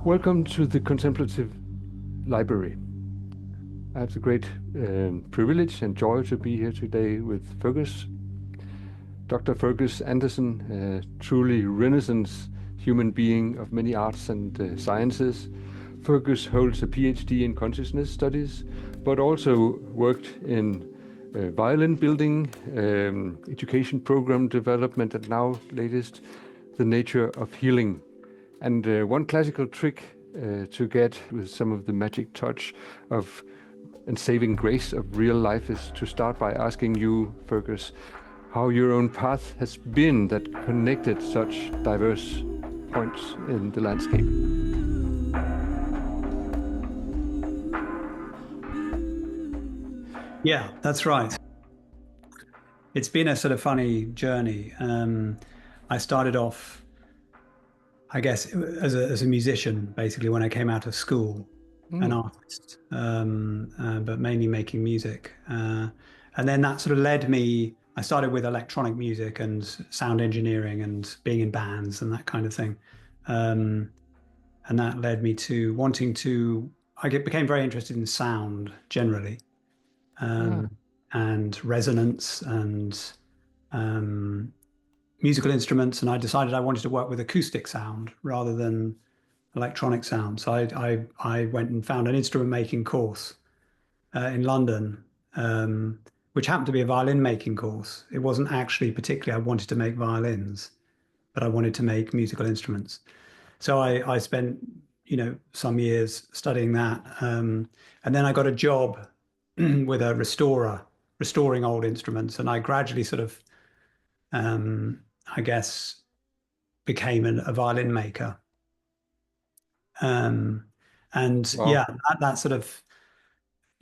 Welcome to the Contemplative Library. I have the great privilege and joy to be here today with Fergus, Dr. Fergus Anderson, truly Renaissance human being of many arts and sciences. Fergus holds a PhD in consciousness studies, but also worked in violin building, education program development, and now latest, the nature of healing. And one classical trick to get with some of the magic touch of and saving grace of real life is to start by asking you, Fergus, how your own path has been that connected such diverse points in the landscape. Yeah, that's right. It's been a sort of funny journey. I started off, I guess, as a musician, basically, when I came out of school, an artist, but mainly making music. And then that sort of led me, I started with electronic music and sound engineering and being in bands and that kind of thing. And that led me to wanting to, became very interested in sound generally. And resonance and musical instruments, and I decided I wanted to work with acoustic sound rather than electronic sound. So I went and found an instrument making course in London, which happened to be a violin making course. It wasn't actually particularly I wanted to make violins, but I wanted to make musical instruments. So I spent some years studying that, and then I got a job with a restorer restoring old instruments, and I gradually sort of I guess became a violin maker. And Wow. yeah, that sort of,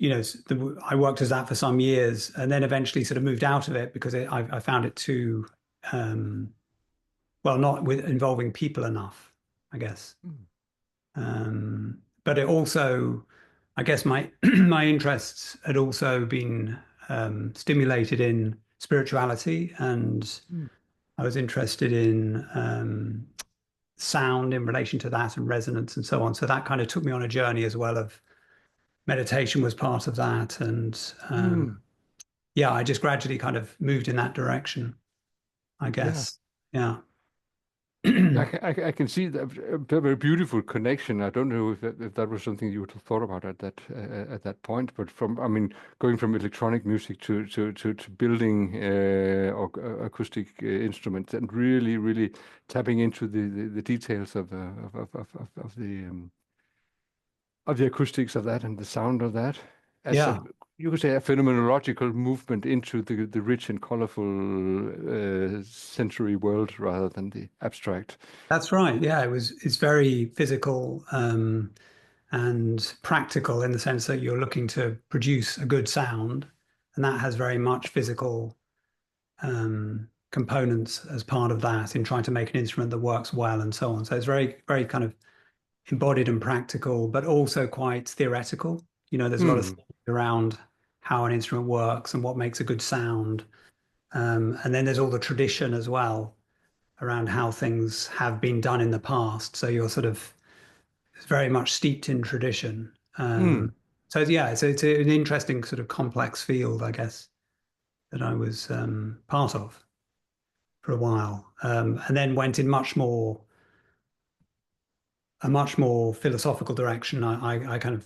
I worked as that for some years, and then eventually sort of moved out of it because I found it too, well, not with involving people enough, I guess. But it also, I guess my my interests had also been stimulated in spirituality, and I was interested in sound in relation to that and resonance and so on. So that kind of took me on a journey as well of meditation was part of that. And yeah, I just gradually kind of moved in that direction, I Yeah. guess. Yeah. I can see that a very beautiful connection. I don't know if that was something you would have thought about at that point, but going from electronic music to building or acoustic instruments and really tapping into the details of the acoustics of that and the sound of that as Yeah. you could say a phenomenological movement into the rich and colorful sensory world rather than the abstract. That's right. Yeah, it's very physical and practical in the sense that you're looking to produce a good sound, and that has very much physical components as part of that in trying to make an instrument that works well and so on. So it's very kind of embodied and practical, but also quite theoretical. There's a lot of Hmm. things around how an instrument works and what makes a good sound. And then there's all the tradition as well around how things have been done in the past. So you're sort of very much steeped in tradition. Hmm. So yeah, it's an interesting sort of complex field, I guess, that I was part of for a while, and then went in a much more philosophical direction. I kind of,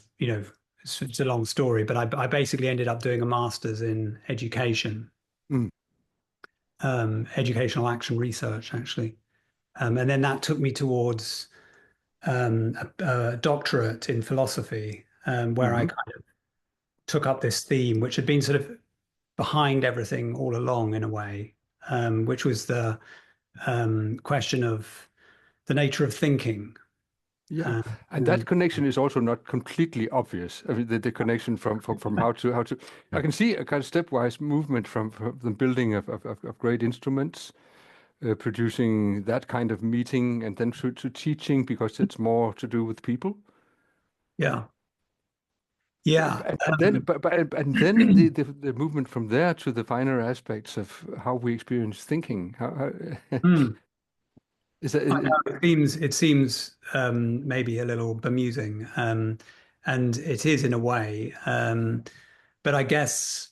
it's a long story, but I basically ended up doing a master's in education, Hmm. educational action research, actually. And then that took me towards a doctorate in philosophy, where I Hmm. kind of took up this theme, which had been sort of behind everything all along in a way, which was the question of the nature of thinking. Yeah, Um, and that connection is also not completely obvious. I mean, the connection from how to. I can see a kind of stepwise movement from the building of great instruments, producing that kind of meeting, and then to teaching because it's more to do with people. yeah. Yeah. And then, and then the movement from there to the finer aspects of how we experience thinking. Mm. Is that I know it seems maybe a little bemusing, and it is in a way. But I guess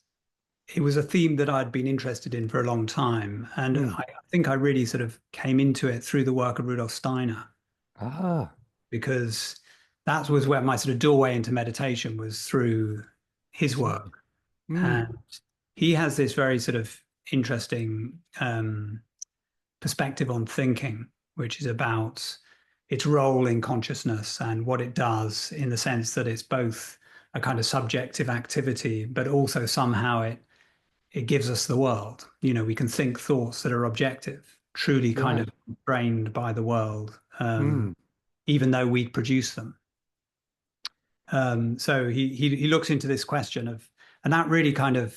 it was a theme that I'd been interested in for a long time, and mm, I think I really sort of came into it through the work of Rudolf Steiner, ah, because that was where my sort of doorway into meditation was through I his see. work. Mm, And he has this very sort of interesting perspective on thinking, which is about its role in consciousness and what it does, in the sense that it's both a kind of subjective activity, but also somehow it gives us the world. You know, we can think thoughts that are objective, truly kind right. of framed by the world, Mm, even though we produce them. So he looks into this question of, and that really kind of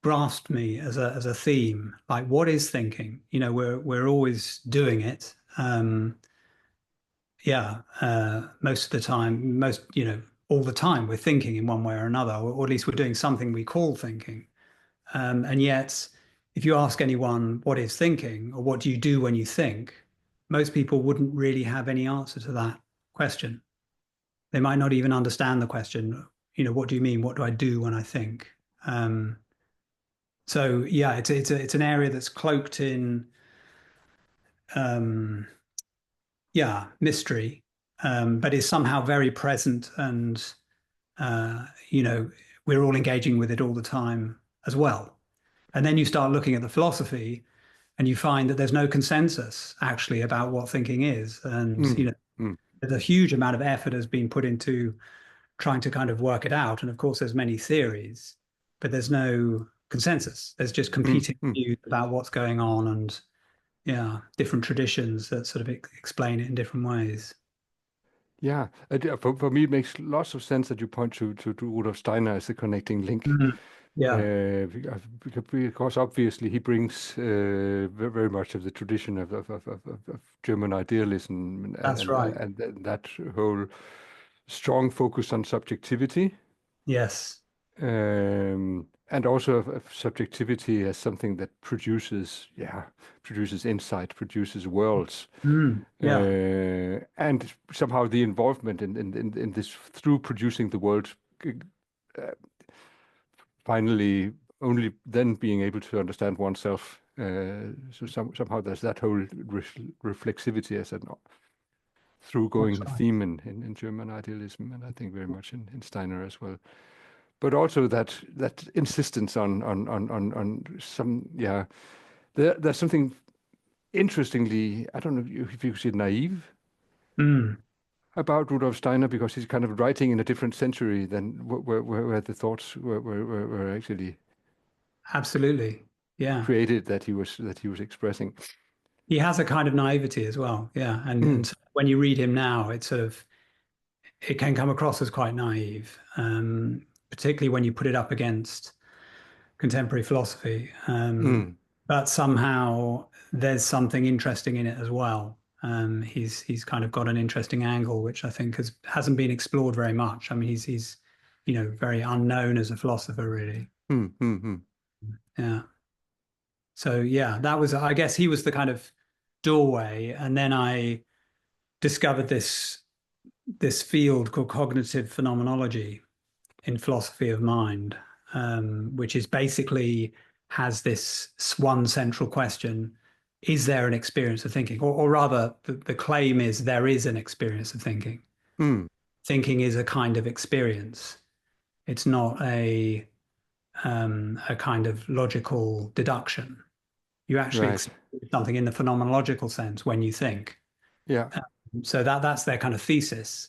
grasped me as a theme. Like, what is thinking? You know, we're always doing it. Yeah, most of the time, all the time, we're thinking in one way or another, or at least we're doing something we call thinking. And yet, if you ask anyone what is thinking or what do you do when you think, most people wouldn't really have any answer to that question. They might not even understand the question. You know, what do you mean? What do I do when I think? Um, so yeah, it's an area that's cloaked in um, yeah, mystery, but is somehow very present, and you know, we're all engaging with it all the time as well. And then you start looking at the philosophy, and you find that there's no consensus actually about what thinking is, and you mm, know, mm, there's a huge amount of effort has been put into trying to kind of work it out. And of course, there's many theories, but there's no consensus. There's just mm, competing mm. views about what's going on, and yeah, different traditions that sort of explain it in different ways. Yeah, for me, it makes lots of sense that you point to Rudolf Steiner as the connecting link. Mhm. Yeah, Because obviously he brings very much of the tradition of German idealism that's right. and that whole strong focus on subjectivity, Yes. and also of subjectivity as something that produces, yeah, produces insight, produces worlds, Yeah. and somehow the involvement in this through producing the world, uh, finally only then being able to understand oneself. Somehow there's that whole reflexivity as an That's through-going right. theme in German idealism, and I think very much in Steiner as well. But also that insistence on some, yeah, there's something interestingly, I don't know if you could say naive Mm, about Rudolf Steiner, because he's kind of writing in a different century than where the thoughts were actually absolutely. Yeah. created that he was expressing. He has a kind of naivety as well. Yeah. And Mm, so when you read him now, it's sort of, it can come across as quite naive, particularly when you put it up against contemporary philosophy. mm. But somehow there's something interesting in it as well. He's kind of got an interesting angle, which I think hasn't been explored very much. I mean, he's you know, very unknown as a philosopher, really. Mm, mm, mm. Yeah. So yeah, that was, I guess he was the kind of doorway, and then I discovered this field called cognitive phenomenology in philosophy of mind, which is basically has this one central question: is there an experience of thinking? Or rather, the claim is there is an experience of thinking. Mm. Thinking is a kind of experience. It's not a kind of logical deduction. You actually Right. experience something in the phenomenological sense when you think. Yeah. So that's their kind of thesis.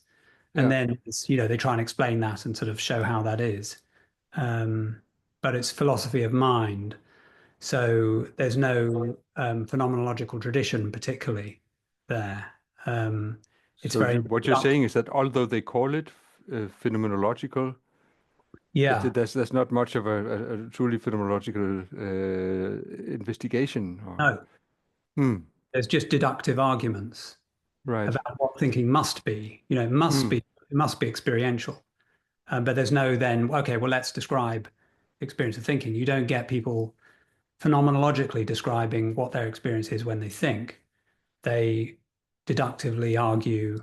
And Yeah. then it's, you know, they try and explain that and sort of show how that is. Um, but it's philosophy of mind. So there's no phenomenological tradition particularly there. Um, it's So very, what you're saying is that although they call it phenomenological, yeah, there's not much of a truly phenomenological investigation. Or no, hmm, there's just deductive arguments right. about what thinking must be. You know, Hmm, it must be experiential. But there's no then, okay, well, let's describe experience of thinking. You don't get people phenomenologically describing what their experience is when they think. they deductively argue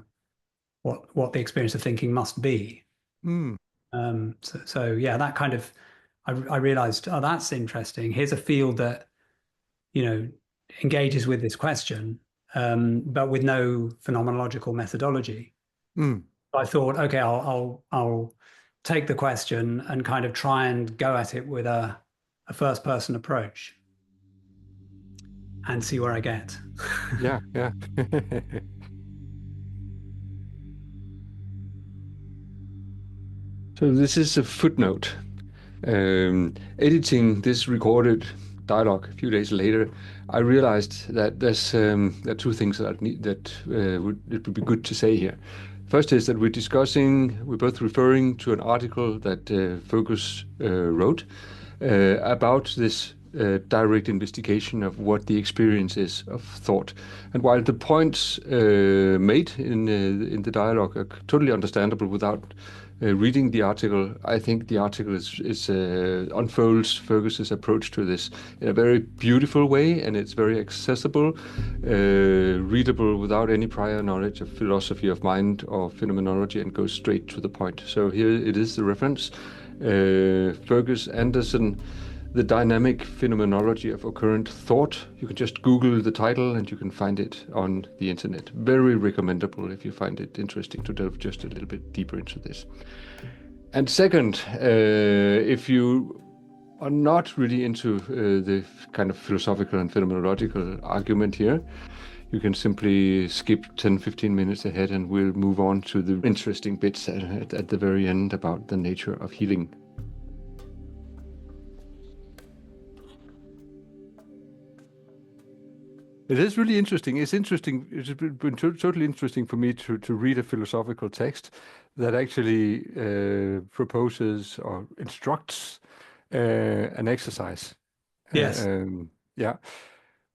what the experience of thinking must be. Mm. So yeah, that kind of I realized, oh, that's interesting. Here's a field that, you know, engages with this question, but with no phenomenological methodology. Mm. I thought, okay, I'll take the question and kind of try and go at it with a first person approach and see where I get. Yeah, yeah. So this is a footnote. Editing this recorded dialogue a few days later, I realized that there are two things that it would be good to say here. First is that we're both referring to an article that Fergus wrote about this direct investigation of what the experience is of thought. And while the points made in the dialogue are totally understandable without reading the article, I think the article unfolds Fergus's approach to this in a very beautiful way, and it's very accessible, readable without any prior knowledge of philosophy of mind or phenomenology, and goes straight to the point. So here it is, the reference. Fergus Anderson, The Dynamic Phenomenology of Occurrent Thought. You can just Google the title and you can find it on the internet. Very recommendable if you find it interesting to delve just a little bit deeper into this. And second, if you are not really into the kind of philosophical and phenomenological argument here, you can simply skip 10-15 minutes ahead and we'll move on to the interesting bits at the very end about the nature of healing. It is really interesting. It's interesting. It's been totally interesting for me to read a philosophical text that actually proposes or instructs an exercise. Yes. Yeah.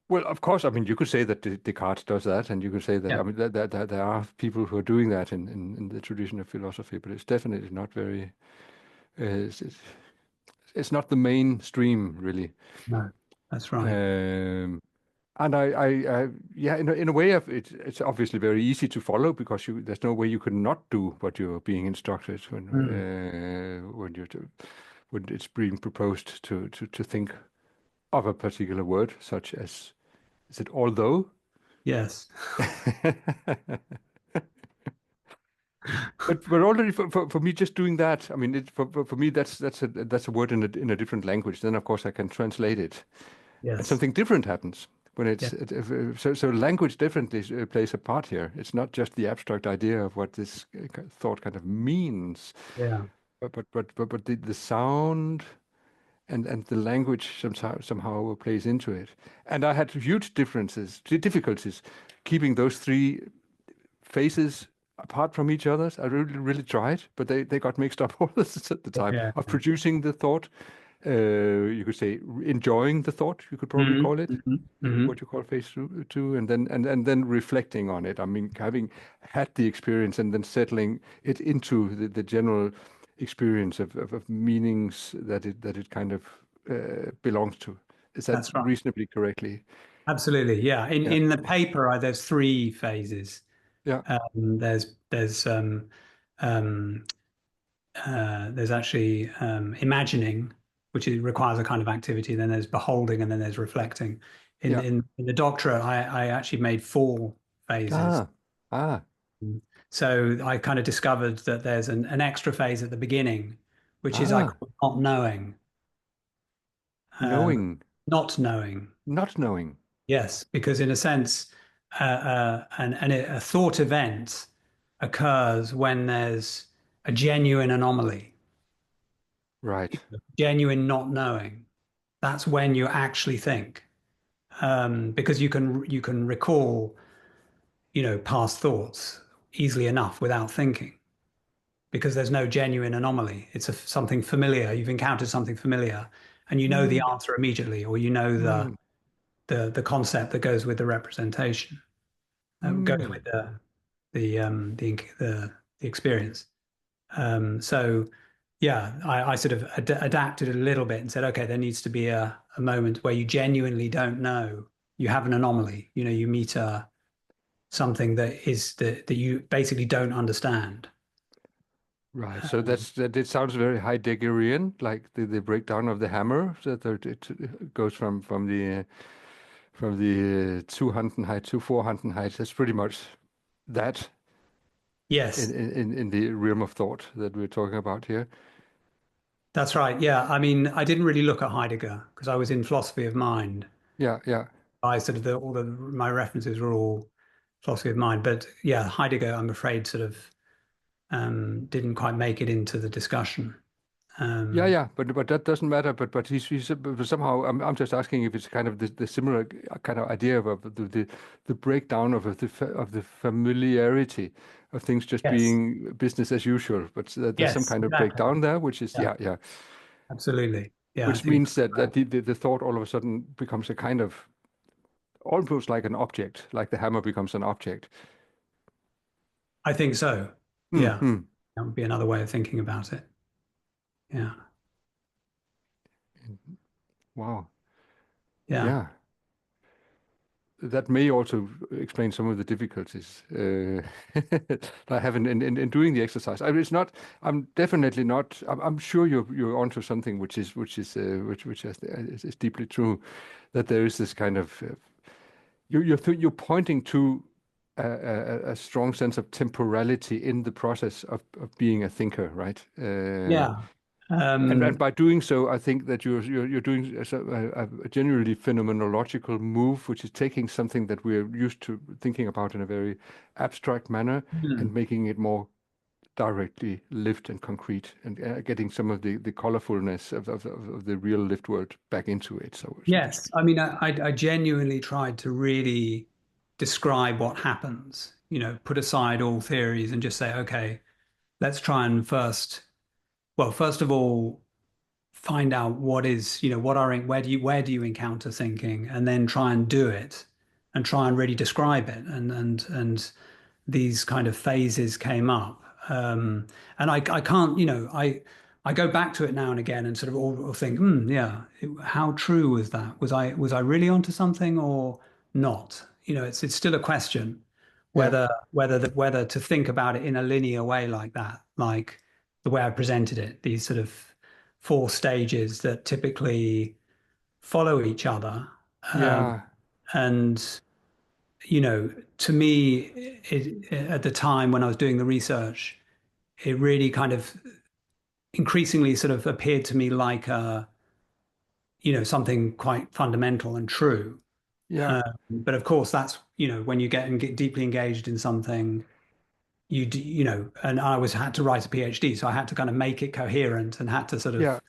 Well, of course, I mean, you could say that Descartes does that, and you could say that, Yeah. I mean, that there are people who are doing that in the tradition of philosophy, but it's definitely not very, it's not the mainstream, really. No, that's right. And yeah, in a way, it's obviously very easy to follow because there's no way you could not do what you're being instructed Mm. when it's being proposed to think of a particular word, such as, is it although? Yes. But already for me, just doing that, I mean, for me, that's a word in a different language. Then of course I can translate it, and Yes. something different happens when Yeah. so language definitely plays a part here. It's not just the abstract idea of what this thought kind of means, Yeah. but the sound and the language somehow plays into it. And I had huge difficulties keeping those three phases apart from each other. I really tried, but they got mixed up all the time. Yeah. Of producing the thought, you could say enjoying the thought, you could probably Hmm. call it, Hmm. Hmm. what you call phase two, and then reflecting on it. I mean, having had the experience and then settling it into the general experience of meanings that it kind of belongs to. Is that That's right. reasonably correctly? Absolutely. Yeah. In Yeah, in the paper, there's three phases. yeah, Um, there's actually imagining, which requires a kind of activity. Then there's beholding, and then there's reflecting. In yeah. in the doctorate, I actually made four phases. Ah, ah, So I kind of discovered that there's an extra phase at the beginning, which is I ah. call not knowing, um, Knowing, not knowing. not knowing. Yes, because in a sense, a thought event occurs when there's a genuine anomaly, Right. genuine not knowing. That's when you actually think, because you can recall, past thoughts easily enough without thinking, because there's no genuine anomaly. It's something familiar. You've encountered something familiar, and you know the Mm, answer immediately, or you know the mm, the concept that goes with the representation, goes mm. with the experience. So yeah, I sort of adapted a little bit and said, okay, there needs to be a moment where you genuinely don't know. You have an anomaly. You meet something that you basically don't understand. Right. So that it sounds very Heideggerian, like the breakdown of the hammer. It goes from the Zuhandenheit to Vorhandenheit. That's pretty much that Yes, in the realm of thought that we're talking about here. that's right. Yeah. I mean, I didn't really look at Heidegger because I was in philosophy of mind. Yeah, yeah. I sort of all my references were all philosophy of mind. But yeah, Heidegger, I'm afraid, sort of didn't quite make it into the discussion. Yeah, Um, yeah, but that doesn't matter. But but somehow I'm just asking if it's kind of the similar kind of idea of the breakdown of the familiarity of things just yes, being business as usual. But there's some yes, kind of exactly. breakdown there, which is Yeah, yeah, absolutely. Yeah, I which think means that the thought all of a sudden becomes a kind of almost like an object, like the hammer becomes an object. I think so. Yeah, Hmm. that would be another way of thinking about it. Yeah, Wow. yeah, Yeah. That may also explain some of the difficulties that I have in doing the exercise. It's not. I'm definitely not. I'm sure you're onto something which is deeply true. That there is this kind of you're pointing to a strong sense of temporality in the process of being a thinker, right? yeah. And by doing so, I think that you're doing a generally phenomenological move, which is taking something that we're used to thinking about in a very abstract manner and Hmm. making it more directly lived and concrete, and getting some of the colorfulness of the real lived world back into it, so to Yes, speak. I mean, I genuinely tried to really describe what happens. Put aside all theories and just say, okay, let's try and first of all, find out what is, where do you encounter thinking, and then try and do it, and try and really describe it, and these kind of phases came up. And I can't, I go back to it now and again and sort of all think, yeah, how true was that? Was I really onto something or not? It's still a question Yeah, whether to think about it in a linear way like that, like the way I presented it, these sort of four stages that typically follow each other. Um, yeah, and to me, at the time when I was doing the research, it really kind of increasingly sort of appeared to me like something quite fundamental and true. yeah, But of course, that's when you get deeply engaged in something, and I was had to write a PhD, so I had to kind of make it coherent and had to sort of yeah,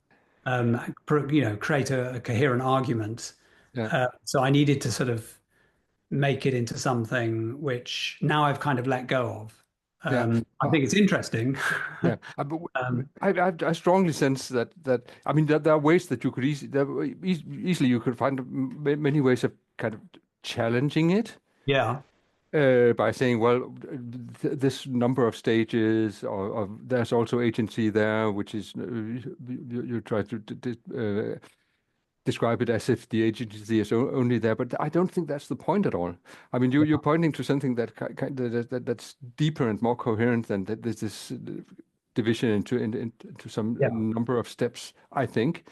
create a coherent argument. yeah, So I needed to sort of make it into something which now I've kind of let go of. yeah. I think it's interesting. Yeah, but Um, I strongly sense that I mean there are ways that you could easily you could find many ways of kind of challenging it yeah, by saying, well, this number of stages, or there's also agency there, which is you try to describe it as if the agency is only there, but I don't think that's the point at all. I mean, you're pointing to something that's deeper and more coherent than that. There's this division into some yeah, number of steps, I think,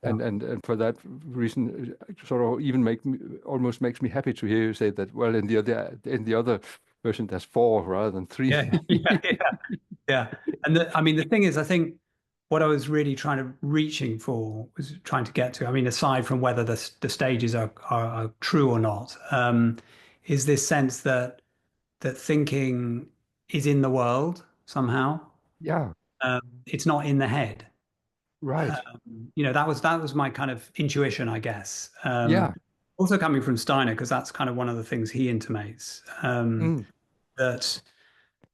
yeah, and for that reason, sort of even almost makes me happy to hear you say that. Well, in the other version, there's four rather than three. yeah, yeah, yeah, yeah. And I mean, the thing is, I think what I was really reaching for was trying to get to. I mean, aside from whether the stages are true or not, is this sense that thinking is in the world somehow. Yeah, It's not in the head. right. That was my kind of intuition, I guess. Yeah. Also coming from Steiner, because that's kind of one of the things he intimates, Mm, that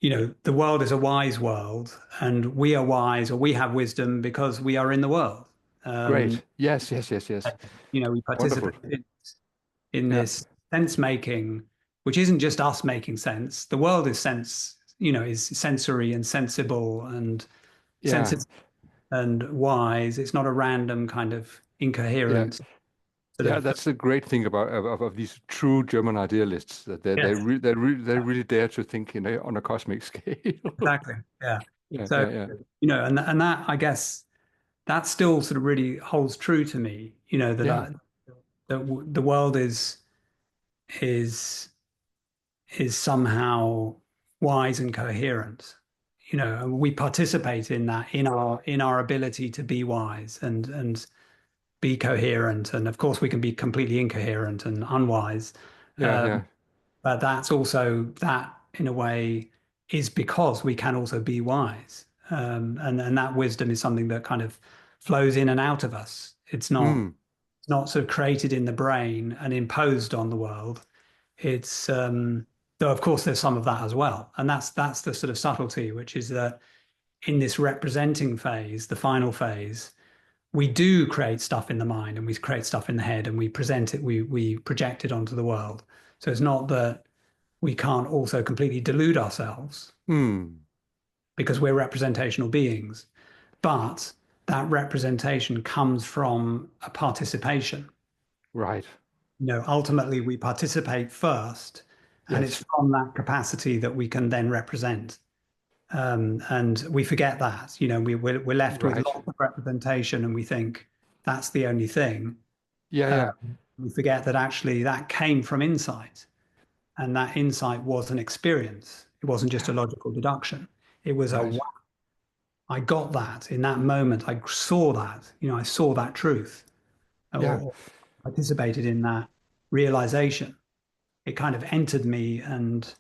the world is a wise world, and we are wise, or we have wisdom because we are in the world. Um, great. Yes, yes, yes, yes. we Wonderful. participate in Yeah, this sense making, which isn't just us making sense. The world is is sensory and sensible and yeah, sensitive and wise. It's not a random kind of yeah. incoherence. sort Yeah, of, that's the great thing about of these true German idealists that yes, they really dare to think on a cosmic scale. exactly. Yeah. Yeah, So, yeah, yeah, and that, I guess, that still sort of really holds true to me, yeah, that the world is is somehow wise and coherent. And we participate in that, in our ability to be wise and be coherent. And of course, we can be completely incoherent and unwise. yeah, Um, yeah. but that's also that, in a way, is because we can also be wise. And that wisdom is something that kind of flows in and out of us. Mm, It's not sort of created in the brain and imposed on the world. It's though of course there's some of that as well, and that's the sort of subtlety, which is that in this representing phase, the final phase, we do create stuff in the mind and we create stuff in the head and we present it, we project it onto the world. So it's not that we can't also completely delude ourselves mm, because we're representational beings, but that representation comes from a participation. right. Ultimately we participate first, and it's Yes, from that capacity that we can then represent. And we forget that, we're left with right. lots of representation and we think that's the only thing. Yeah, Uh, yeah, we forget that actually that came from insight, and that insight was an experience. It wasn't just a logical deduction. It was a right. wow, I got that in that moment. I saw that, I saw that truth, Yeah, or participated in that realization. It kind of entered me, and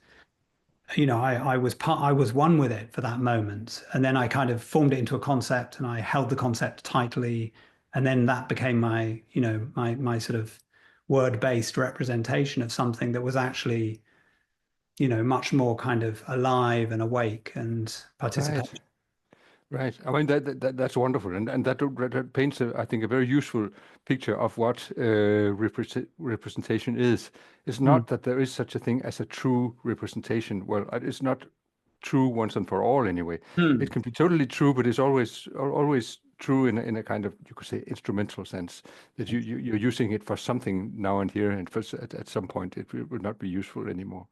I was one with it for that moment, and then I kind of formed it into a concept, and I held the concept tightly, and then that became my sort of word-based representation of something that was actually much more kind of alive and awake and right. participation. Right. I mean that's wonderful, and that paints, I think, a very useful picture of what representation is. It's Mm, not that there is such a thing as a true representation. Well, it's not true once and for all anyway. It mm, can be totally true, but it's always true in a kind of, you could say, instrumental sense, that you're using it for something now and here, and at some point it will not be useful anymore.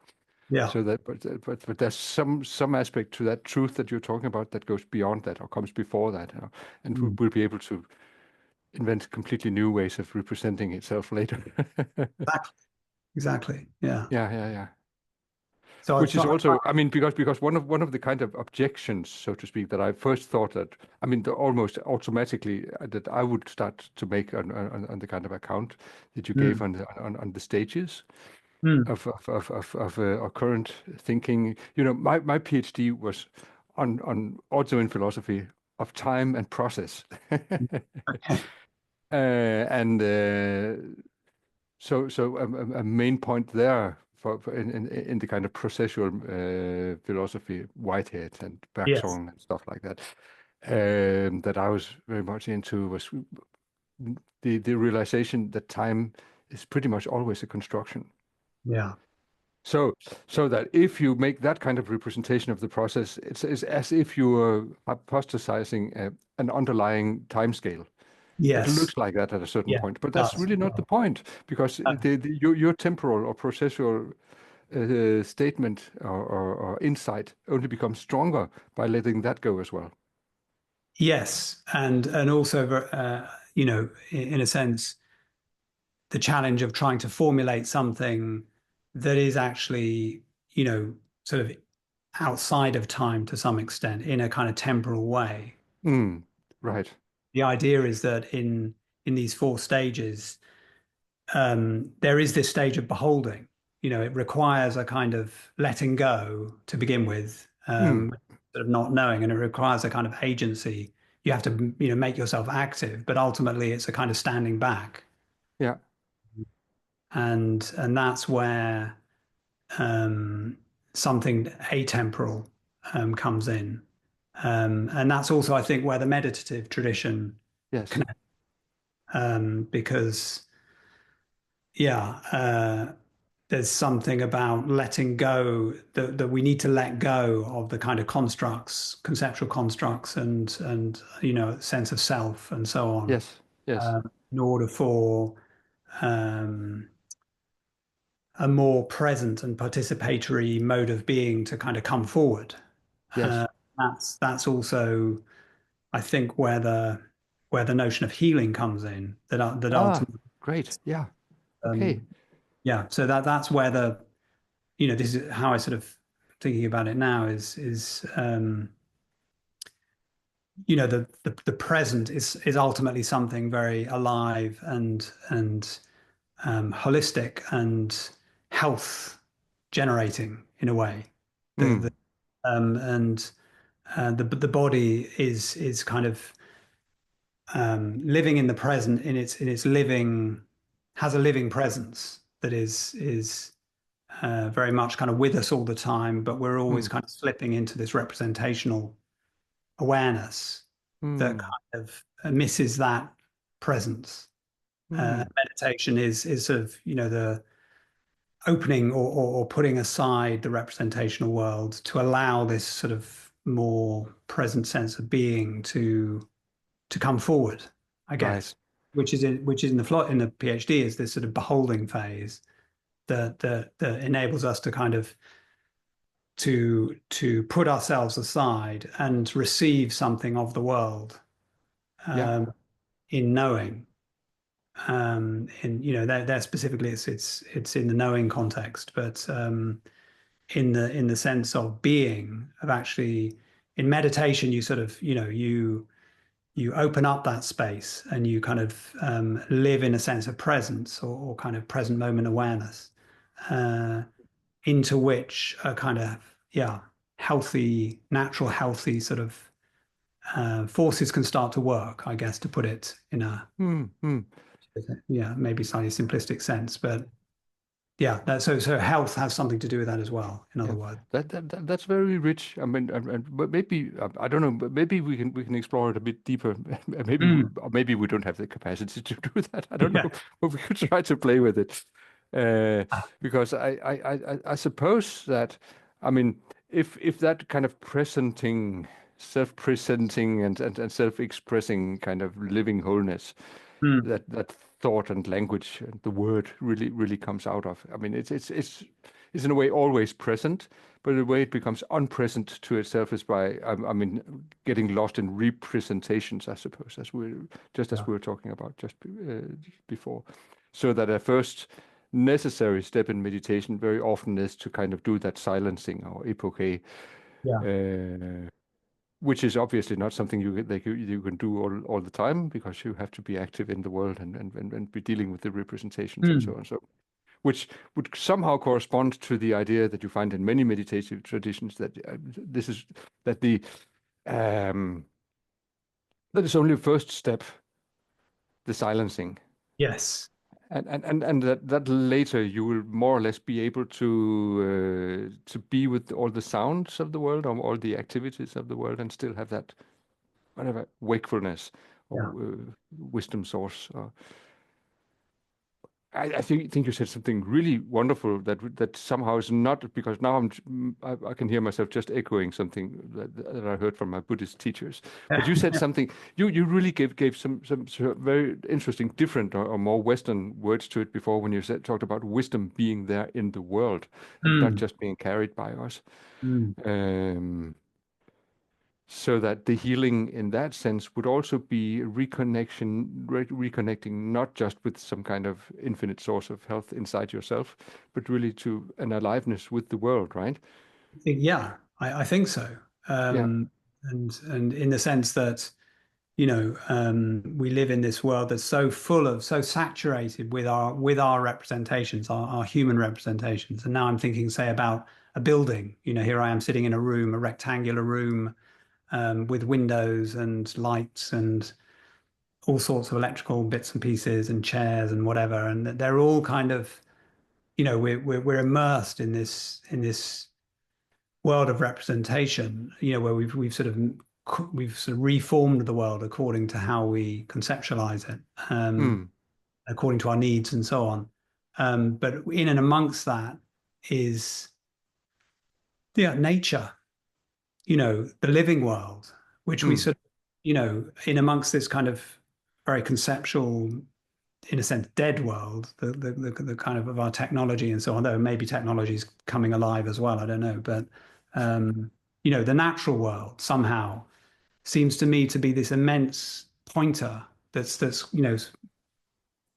yeah. So that, but there's some aspect to that truth that you're talking about that goes beyond that or comes before that, and Mm, we'll be able to invent completely new ways of representing itself later. exactly. Exactly. Yeah. Yeah, yeah, yeah. So Which is I also, I mean, because one of the kind of objections, so to speak, that I first thought that, I mean, almost automatically that I would start to make on the kind of account that you gave mm, on the stages mm, of our current thinking. My PhD was on also in philosophy of time and process, okay. and so a main point there for in the kind of processual philosophy, Whitehead and Yes. Bergson and stuff like that, that I was very much into was the realization that time is pretty much always a construction. Yeah. So, so that if you make that kind of representation of the process, it's as if you were hypothesizing an underlying timescale. It Yes. looks like that at a certain Yeah. point, but that's Does. really not the point, because your temporal or processual statement or insight only becomes stronger by letting that go as well. Yes, and also, in a sense, the challenge of trying to formulate something that is actually, sort of outside of time to some extent in a kind of temporal way. Mm, right. The idea is that in these four stages, there is this stage of beholding. It requires a kind of letting go to begin with, Mm, sort of not knowing, and it requires a kind of agency. You have to, make yourself active, but ultimately it's a kind of standing back, yeah. and that's where um, something atemporal comes in, and that's also, I think, where the meditative tradition Yes. connects, because yeah. There's something about letting go that we need to let go of the kind of constructs, conceptual constructs, and sense of self and so on, Yes. Yes. in order for um, a more present and participatory mode of being to kind of come forward. Yes. Uh, that's also, I think, where the notion of healing comes in. That Ah, ultimately, great. Yeah. Okay. um, yeah. So that's where this is how I sort of thinking about it now is the present is ultimately something very alive and holistic and health generating in a way. The Mm, and the body is kind of living in the present in its living has a living presence that is very much kind of with us all the time, but we're always mm, kind of slipping into this representational awareness that mm, kind of misses that presence. mm. Meditation is sort of, the opening or putting aside the representational world to allow this sort of more present sense of being to come forward, I Right. guess, which is in the PhD is this sort of beholding phase that enables us to kind of to put ourselves aside and receive something of the world, Yeah. um, in knowing. In there specifically, it's in the knowing context, but in the sense of being, of actually in meditation, you sort of you open up that space and you kind of live in a sense of presence or kind of present moment awareness, uh, into which a kind of healthy, natural, healthy sort of forces can start to work, I guess, to put it in a Mm, mm. maybe slightly simplistic sense, but yeah, so health has something to do with that as well, in Yeah, other words. that's very rich. I mean, but maybe I don't know. But maybe we can explore it a bit deeper. Mm. Maybe we don't have the capacity to do that. I don't Yeah. know. But we could try to play with it, because I suppose that, I mean, if that kind of presenting, self-presenting and self-expressing kind of living wholeness, Mm. that thought and language and the word really comes out of. I mean, it's in a way always present, but the way it becomes unpresent to itself is by, I mean, getting lost in representations, I suppose, as Yeah. we were talking about before. So that a first necessary step in meditation very often is to kind of do that silencing or epoche, Yeah. uh, which is obviously not something you can do all the time, because you have to be active in the world and be dealing with the representations and so Mm. on. So, which would somehow correspond to the idea that you find in many meditative traditions, that this is that the um, that is only the first step, the silencing, Yes. and that later you will more or less be able to be with all the sounds of the world or all the activities of the world and still have that whatever wakefulness or Yeah. wisdom source. I think you said something really wonderful that somehow is not, because now I can hear myself just echoing something that I heard from my Buddhist teachers. But you said something, you really gave some sort of very interesting, different or more Western words to it before, when you talked about wisdom being there in the world and not Mm. just being carried by us. Mm. Um, so that the healing in that sense would also be reconnecting not just with some kind of infinite source of health inside yourself, but really to an aliveness with the world, right? Yeah, I think so. Yeah. And in the sense that, we live in this world that's so full of, so saturated with our representations, our human representations. And now I'm thinking, say, about a building. Here I am sitting in a room, a rectangular room, with windows and lights and all sorts of electrical bits and pieces and chairs and whatever. And they're all kind of, we're immersed in this world of representation, where we've sort of reformed the world according to how we conceptualize it, Mm, according to our needs and so on. But in and amongst that is nature, the living world, which we mm, sort of, in amongst this kind of very conceptual in a sense, dead world, the kind of our technology and so on, though maybe technology is coming alive as well. I don't know. But, um, the natural world somehow seems to me to be this immense pointer that's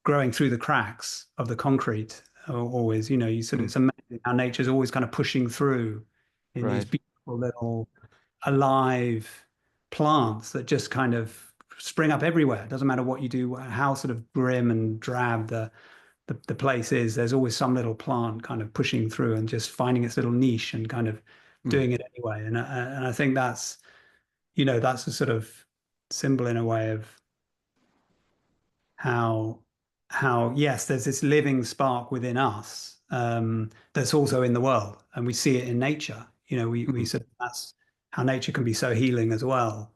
growing through the cracks of the concrete always, you sort of, Mm. it's amazing how nature's always kind of pushing through in these Right. beautiful little alive plants that just kind of spring up everywhere. It doesn't matter what you do, how sort of grim and drab the place is, there's always some little plant kind of pushing through and just finding its little niche and kind of Mm. doing it anyway. And I think that's a sort of symbol in a way of how yes, there's this living spark within us, that's also in the world, and we see it in nature. We Mm. sort of, that's how nature can be so healing as well.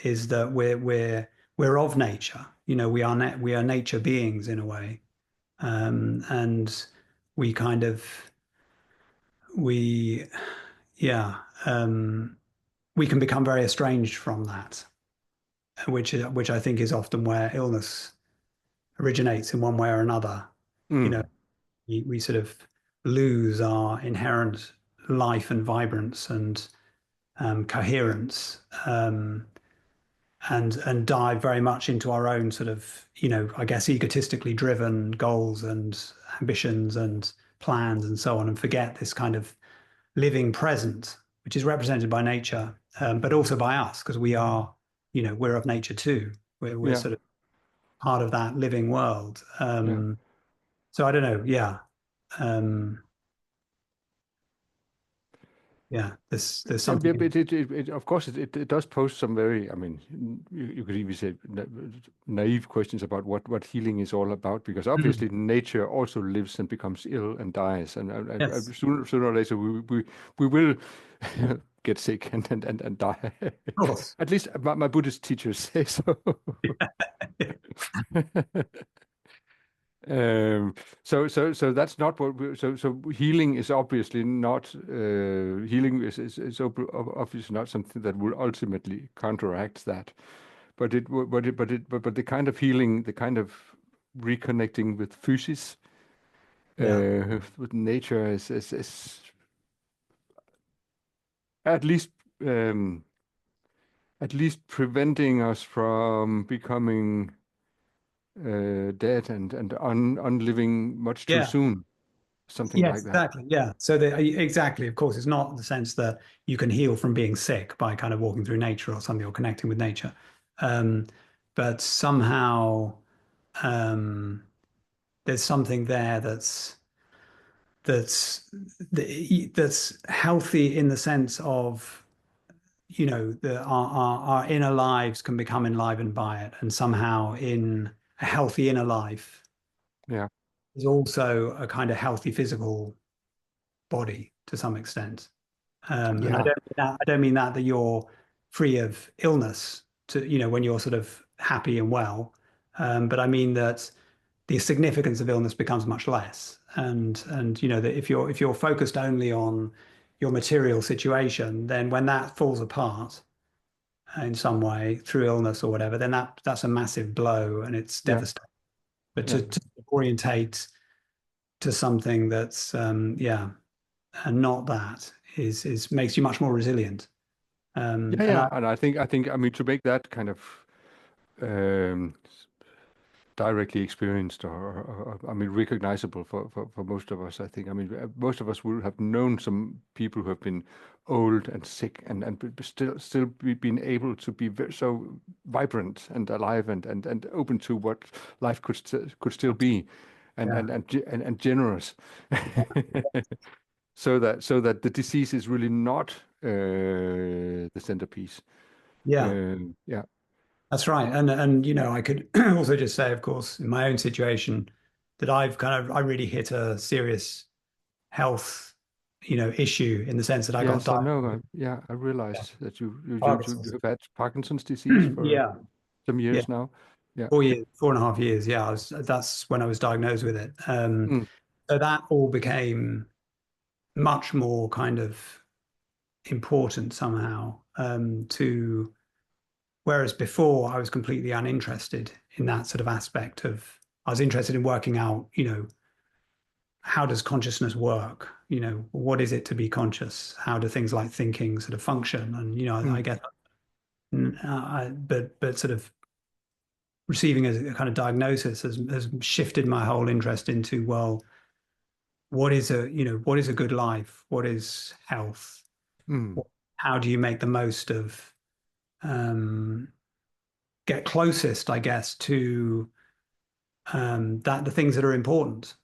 Is that we're of nature. We are nature beings in a way, and we kind of we yeah we can become very estranged from that, which I think is often where illness originates in one way or another. You Mm. know, we sort of lose our inherent life and vibrance and coherence, and dive very much into our own sort of, I guess, egotistically driven goals and ambitions and plans and so on, and forget this kind of living present, which is represented by nature, but also by us, because we're of nature too. We're Yeah. sort of part of that living world. Yeah. So I don't know. Yeah. Um, yeah. There's Yeah, something. but of course, it does pose some very, I mean, you could even say naive questions about what healing is all about, because Mm, obviously nature also lives and becomes ill and dies, and yes. sooner or later we will get sick and die. Of course. At least my Buddhist teachers say so. Um, so that's not what so healing is obviously not healing obviously not something that will ultimately counteract that, but but the kind of healing, the kind of reconnecting with physis, Yeah. with nature is at least um, at least preventing us from becoming dead and unliving much too Yeah. soon, something Yes, like that. exactly. Yeah. So exactly, of course, it's not the sense that you can heal from being sick by kind of walking through nature or something or connecting with nature. Um, but somehow, um, there's something there that's that's healthy in the sense of, our inner lives can become enlivened by it, and somehow in a healthy inner life Yeah. is also a kind of healthy physical body to some extent. And Yeah. I don't mean that you're free of illness to, when you're sort of happy and well. But I mean that the significance of illness becomes much less. And that if you're focused only on your material situation, then when that falls apart in some way through illness or whatever, then that's a massive blow and it's Yeah. devastating. But Yeah. to orientate to something that's and not that is makes you much more resilient. Yeah, And yeah, and I think, I mean, to make that kind of um, directly experienced or I mean, recognizable for most of us, I think. I mean, most of us will have known some people who have been old and sick and still been able to be so vibrant and alive and open to what life could still be, yeah, and generous. So that the disease is really not the centerpiece. yeah, Yeah. that's right. And I could also just say, of course, in my own situation, that I really hit a serious health, issue in the sense that I got Yes, I diagnosed know. with Yeah, I realized that you Parkinson's. have had Parkinson's disease for Yeah, some yeah, years now. Yeah. 4 years, 4.5 years. Yeah, that's when I was diagnosed with it. Mm. So that all became much more kind of important somehow, to Whereas before I was completely uninterested in that sort of aspect of, I was interested in working out, how does consciousness work? What is it to be conscious? How do things like thinking sort of function? And, I mm, get, but sort of receiving a kind of diagnosis has shifted my whole interest into, well, what is a good life? What is health? mm, How do you make the most of, um, get closest, I guess, to that the things that are important.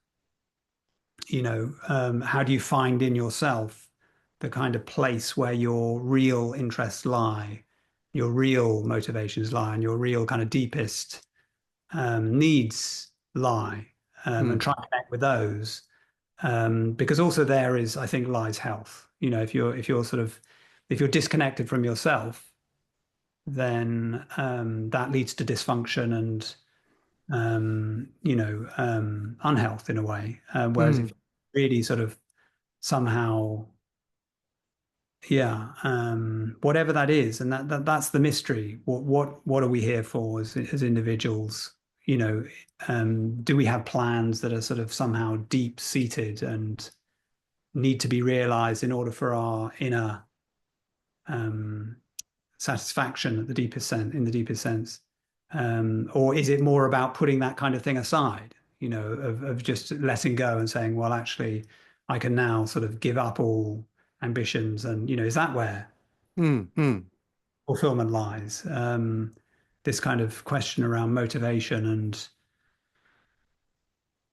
How do you find in yourself the kind of place where your real interests lie, your real motivations lie, and your real kind of deepest needs lie, and mm, try and connect with those. Because also there is, I think, lies health. If you're disconnected from yourself, then that leads to dysfunction and unhealth in a way. Whereas if mm. you really sort of somehow, yeah, whatever that is, and that's the mystery. What are we here for as individuals? You know, do we have plans that are sort of somehow deep seated and need to be realized in order for our inner um, satisfaction at the deepest sense, in the deepest sense? Or is it more about putting that kind of thing aside, of just letting go and saying, well, actually, I can now sort of give up all ambitions and, is that where Mm, mm. fulfillment lies? This kind of question around motivation and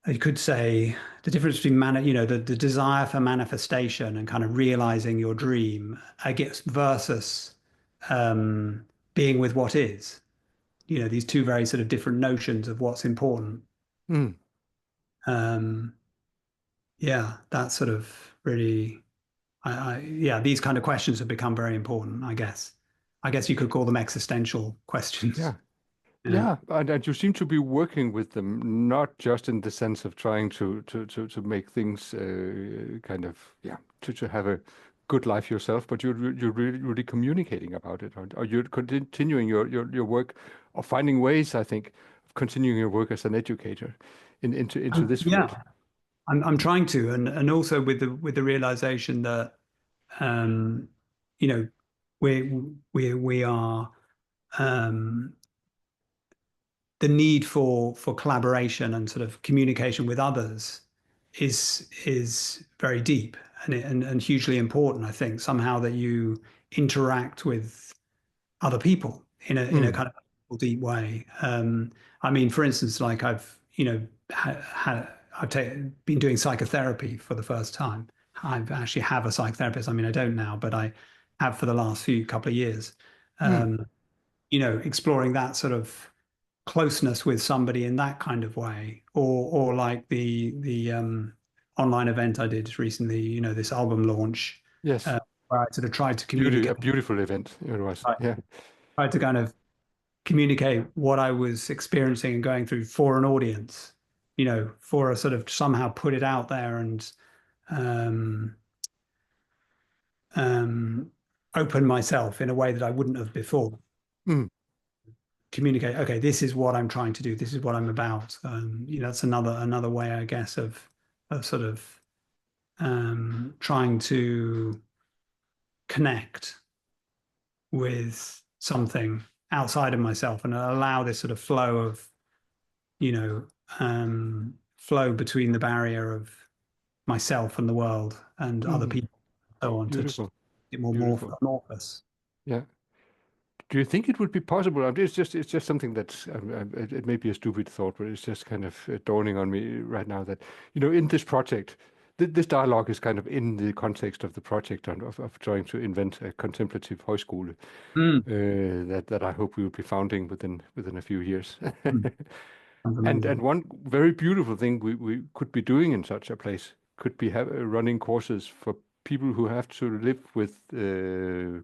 you could say the difference between the desire for manifestation and kind of realizing your dream, I guess, versus um, being with what is. These two very sort of different notions of what's important. Mm. Um, yeah, that's sort of really, yeah, these kind of questions have become very important, I guess. I guess you could call them existential questions. Yeah. Yeah. Yeah, and you seem to be working with them, not just in the sense of trying to make things kind of, yeah, to have a good life yourself, but you're really communicating about it, or you're continuing your work, or finding ways, I think, of continuing your work as an educator into this Yeah, field. I'm trying to, and also with the realization that um, you know, we are um the need for collaboration and sort of communication with others is very deep and hugely important. I think somehow that you interact with other people in a Mm, kind of deep way. I mean, for instance, like been doing psychotherapy for the first time. I actually have a psychotherapist. I mean, I don't now, but I have for the last few couple of years. mm, Um, exploring that sort of closeness with somebody in that kind of way, or like the online event I did recently, this album launch, yes, where I sort of tried to beauty, a communicate, beautiful event it was. I Yeah. tried to kind of communicate what I was experiencing and going through for an audience, for a sort of somehow put it out there and um, um, open myself in a way that I wouldn't have before. Mm, Communicate, okay, this is what I'm trying to do, this is what I'm about. That's another way, I guess, of sort of trying to connect with something outside of myself and allow this sort of flow of you know flow between the barrier of myself and the world and other mm, people and so on to beautiful, get more beautiful. amorphous. Yeah. Do you think it would be possible? It's just something that's it may be a stupid thought, but it's just kind of dawning on me right now that in this project, this dialogue is kind of in the context of the project of trying to invent a contemplative højskole Mm, that I hope we will be founding within a few years. mm, sounds And amazing. one very beautiful thing we could be doing in such a place could be running courses for people who have to live with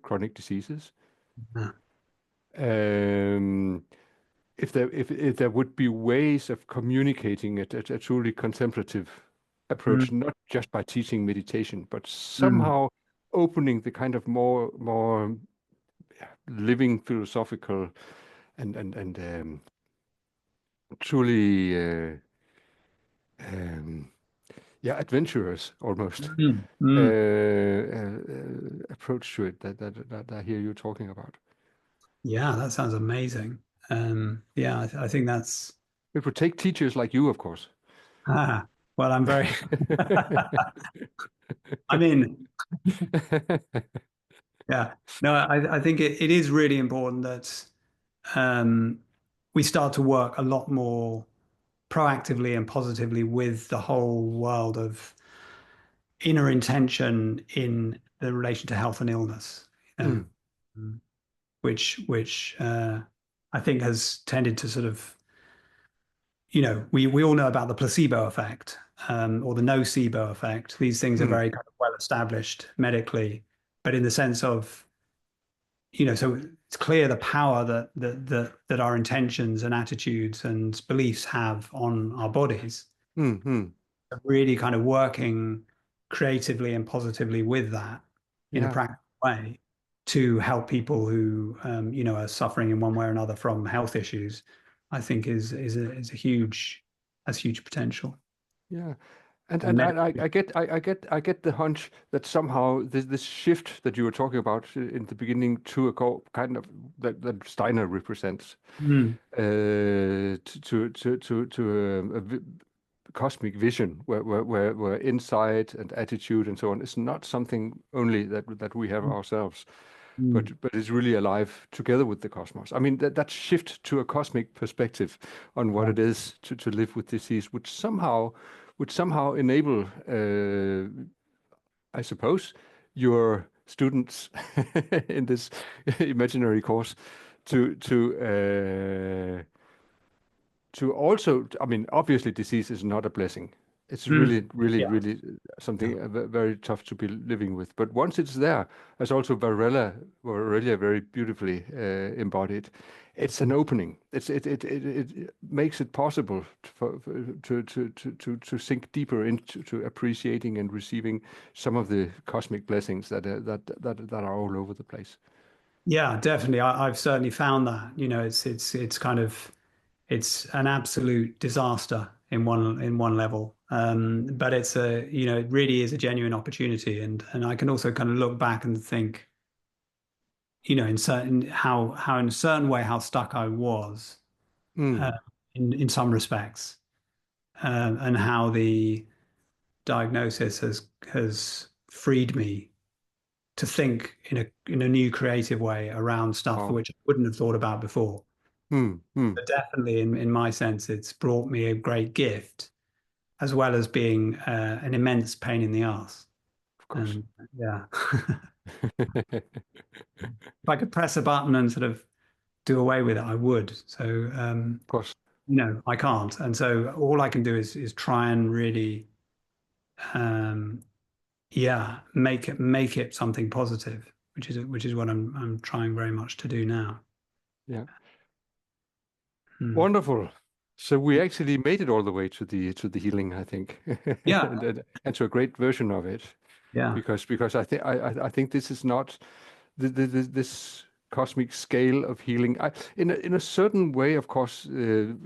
chronic diseases. Yeah. Um, if there would be ways of communicating it at a truly contemplative Mm, approach, not just by teaching meditation, but mm, somehow opening the kind of more living philosophical and truly um, yeah, adventurous almost Mm, mm. approach to it that I hear you talking about. Yeah, that sounds amazing. Yeah, I think that's It would take teachers like you, of course. ah, well, I'm very I mean, yeah. No, I think it is really important that um, we start to work a lot more proactively and positively with the whole world of inner intention in the relation to health and illness, you know, Mm, which I think has tended to sort of, we all know about the placebo effect, or the nocebo effect. These things are mm, very kind of well established medically, but in the sense of, so it's clear the power that our intentions and attitudes and beliefs have on our bodies. mm. Really kind of working creatively and positively with that in a Yeah, practical way to help people who are suffering in one way or another from health issues, I think is a huge has huge potential. yeah. And And and med- I get the hunch that somehow this shift that you were talking about in the beginning to a kind of that Steiner represents Mm, to cosmic vision where insight and attitude and so on is not something only that we have ourselves, mm, but is really alive together with the cosmos. I mean, that shift to a cosmic perspective on what yeah. it is to live with disease would somehow enable, I suppose, your students in this imaginary course to also, I mean, obviously, disease is not a blessing. It's Mm, really, really, yeah. really something very tough to be living with. But once it's there, as also Varela very beautifully embodied, it's an opening. It makes it possible to sink deeper into to appreciating and receiving some of the cosmic blessings that are all over the place. Yeah, definitely. I've certainly found that. It's kind of it's an absolute disaster in one level. But it really is a genuine opportunity, and I can also kind of look back and think, in certain how in a certain way how stuck I was, uh, Mm. in some respects, and how the diagnosis has freed me to think in a new creative way around stuff Wow. which I wouldn't have thought about before. Mm. Mm. But definitely, in my sense, it's brought me a great gift as well as being an immense pain in the ass. Of course. And yeah, if I could press a button and sort of do away with it, I would. So, Of course. I can't. And so all I can do is try and really, um, yeah, make it something positive, which is what I'm trying very much to do now. Yeah. Hmm. Wonderful. So we actually made it all the way to the healing, I think, Yeah, and to a great version of it, yeah, because I think this is not this cosmic scale of healing. In a certain way, of course,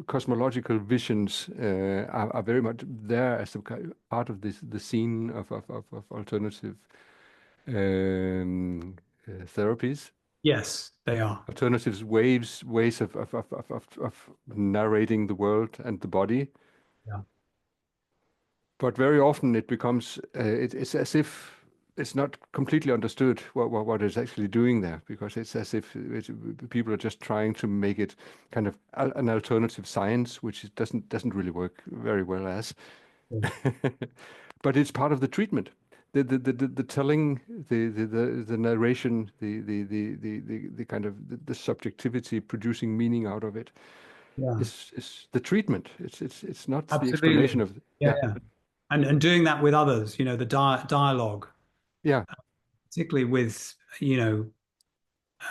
cosmological visions are very much there as a part of the scene of alternative therapies. yes, they are. Alternatives, ways of narrating the world and the body. Yeah, But very often it becomes, it's as if it's not completely understood what it's actually doing there, because it's as if people are just trying to make it kind of an alternative science, which doesn't really work very well as. yeah, But it's part of the treatment. The telling, the narration, the kind of the subjectivity, producing meaning out of it yeah. is the treatment. It's not the explanation Absolutely. of, Yeah, yeah, yeah. And doing that with others, the dialogue, yeah, particularly with,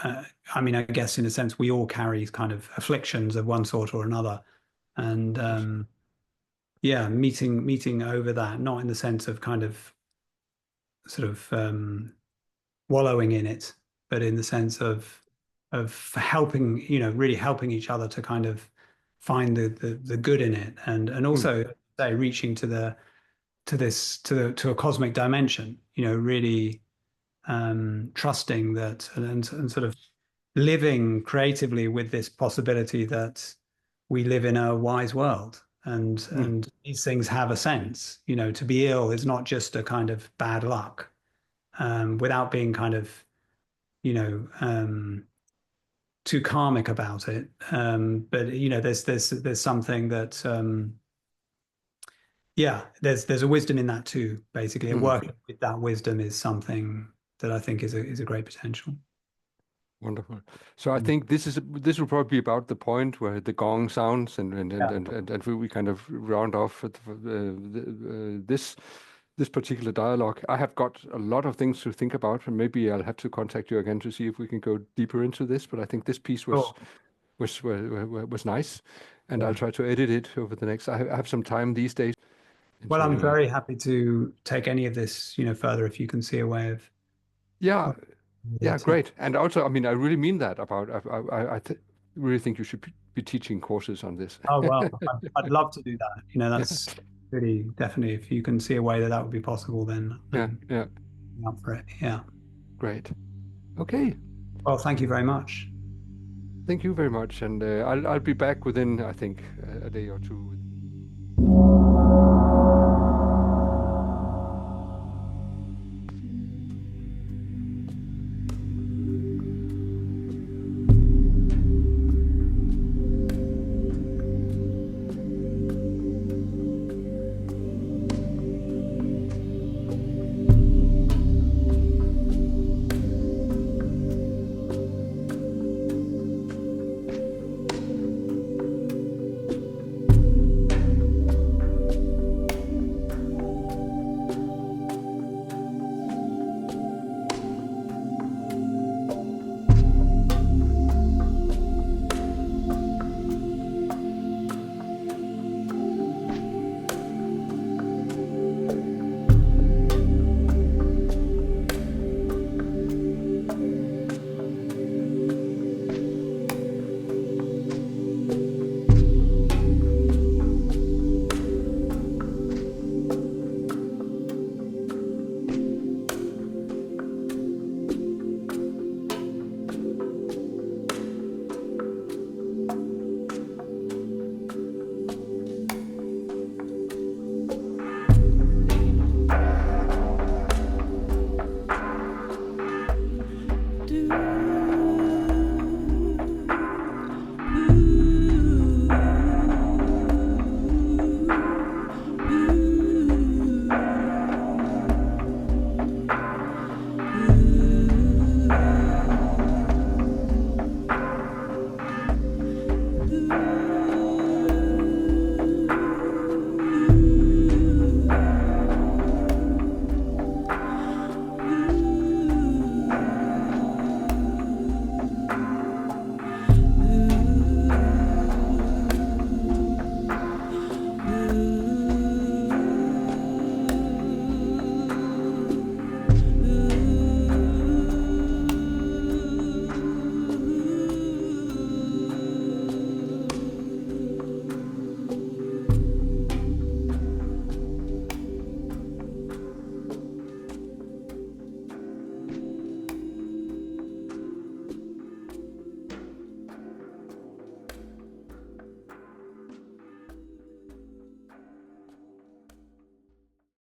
uh, I mean, I guess in a sense we all carry kind of afflictions of one sort or another, and of course. yeah, meeting over that, not in the sense of kind of sort of wallowing in it, but in the sense of helping, really helping each other to kind of find the good in it, and Mm, also say reaching to a cosmic dimension, really trusting that, and sort of living creatively with this possibility that we live in a wise world, and mm, these things have a sense. To be ill is not just a kind of bad luck, without being kind of, you know, too karmic about it. But there's something that, yeah, there's a wisdom in that too, basically. And mm. working with that wisdom is something that I think is a great potential. Wonderful. So I Mm. think this will probably be about the point where the gong sounds, Yeah. and we kind of round off this particular dialogue. I have got a lot of things to think about, and maybe I'll have to contact you again to see if we can go deeper into this. But I think this piece was Cool. was nice, and I'll Yeah. try to edit it over the next. I have some time these days, and Well, I'm so very happy to take any of this, further if you can see a way of yeah. Yeah, it. great. And also, I mean, I really mean that about, I really think you should be teaching courses on this. Oh, well, I'd love to do that. Yeah, That's really definitely, if you can see a way that that would be possible, then yeah, I'm yeah, up for it. Yeah. great. Okay, Well, thank you very much. thank you very much. And I'll be back within, I think, a day or two.